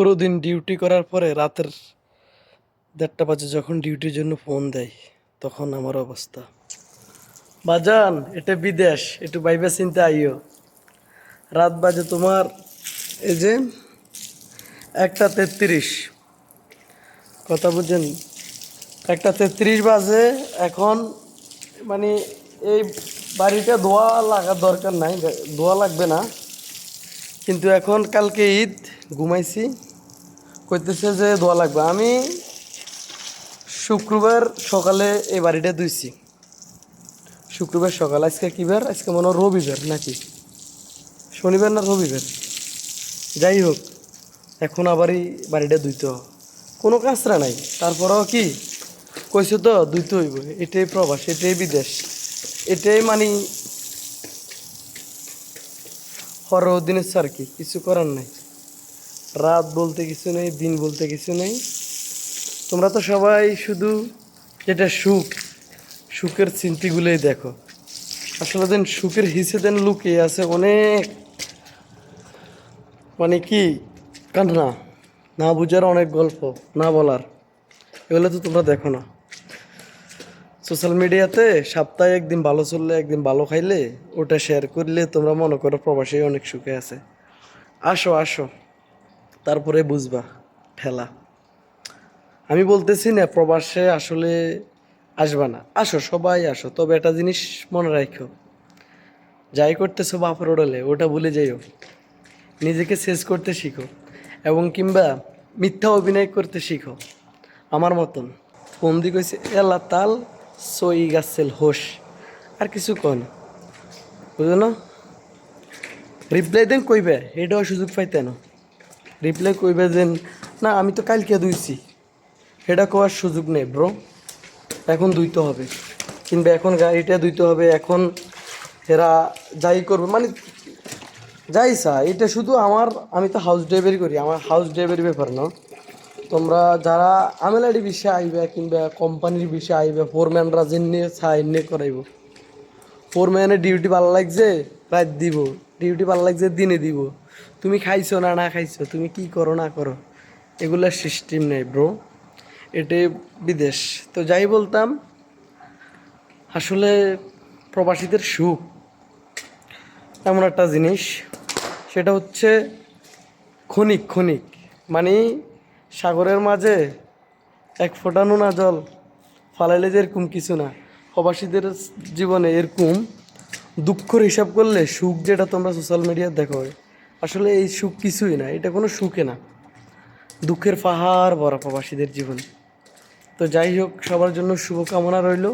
পুরো দিন ডিউটি করার পরে রাতের 1:30 বাজে যখন ডিউটির জন্য ফোন দেয়, তখন আমার অবস্থা, বাজান এটা বিদেশ, একটু ভাইবা চিন্তা আইও। রাত বাজে তোমার এই যে 1:33, কথা বুঝছেন? 1:33 বাজে এখন। মানে এই বাড়িটা ধোয়া লাগার দরকার নাই, ধোয়া লাগবে না, কিন্তু এখন কালকে ঈদ, ঘুমাইছি, কইতেছে যে ধোয়া লাগবে। আমি শুক্রবার সকালে এই বাড়িটা ধুইছি, শুক্রবার সকাল। আজকে কী বার? আজকে মনে হয় রবিবার, নাকি শনিবার না রবিবার, যাই হোক। এখন আবার এই বাড়িটা ধুইতে হবে, কোনো কাঁচরা নাই, তারপরেও কি কইছে তো ধুইতে হইব। এটাই প্রবাস, এটাই বিদেশ, এটাই মানে হরদিনের স্যার, কি কিছু করার নাই। রাত বলতে কিছু নেই, দিন বলতে কিছু নেই। তোমরা তো সবাই শুধু যেটা সুখ, সুখের চিন্তিগুলোই দেখো। আসলে দেন সুখের হিসে দেন লুকিয়ে আছে অনেক, মানে কি কান্না, না বুঝার অনেক গল্প, না বলার, এগুলো তো তোমরা দেখো না। সোশ্যাল মিডিয়াতে সপ্তাহে একদিন ভালো চললে, একদিন ভালো খাইলে, ওটা শেয়ার করলে তোমরা মনে করো প্রবাসী অনেক সুখে আছে। আসো আসো, তারপরে বুঝবা ঠেলা। আমি বলতেছি না প্রবাসে আসলে আসবা না, আসো, সবাই আসো, তবে একটা জিনিস মনে রাখো, যাই করতেছো বাপর ওডলে ওটা ভুলে যাইও। নিজেকে শেষ করতে শিখো, এবং কিংবা মিথ্যা অভিনয় করতে শিখো আমার মতন। বন্দি কইছে এলা তাল সই গাছেল হোস, আর কিছু কন, বুঝলো না? রিপ্লাই দেন কইবে, এটাও সুযোগ পাইতে না। রিপ্লাই কইবে দেন না আমি তো কালকে ধুইছি, এটা কোয়ার সুযোগ নেই ব্রো। এখন ধুইতে হবে, কিংবা এখন গাড়িটা ধুইতে হবে, এখন এরা যাই করবে, মানে যাই চা, এটা শুধু আমার, আমি তো হাউস ড্রাইভারি করি, আমার হাউস ড্রাইভারি ব্যাপার না। তোমরা যারা আমেলারি বিষয়ে আইবে, কিংবা কোম্পানির বিষয়ে আইবে, ফোরম্যানরা যেমনি চা এমনি করাইব। ফোরম্যানের ডিউটি ভালো লাগছে রাত দিব, ডিউটি ভালো লাগছে দিনে দিব। তুমি খাইছো না না খাইছো, তুমি কি করো না করো, এগুলার সিস্টেম নেই ব্রো, এটাই বিদেশ। তো যাই বলতাম, আসলে প্রবাসীদের সুখ এমন একটা জিনিস, সেটা হচ্ছে ক্ষণিক ক্ষণিক। মানে সাগরের মাঝে এক ফোঁটা নোনা জল ফালাইলে যে এরকম কিছু না, প্রবাসীদের জীবনে এরকম দুঃখের হিসাব করলে সুখ যেটা তোমরা সোশ্যাল মিডিয়ায় দেখো, আসলে এই সুখ কিছুই না, এটা কোনো সুখে না, দুঃখের পাহাড় ভরা প্রবাসীদের জীবন। তো যাই হোক, সবার জন্য শুভকামনা রইল।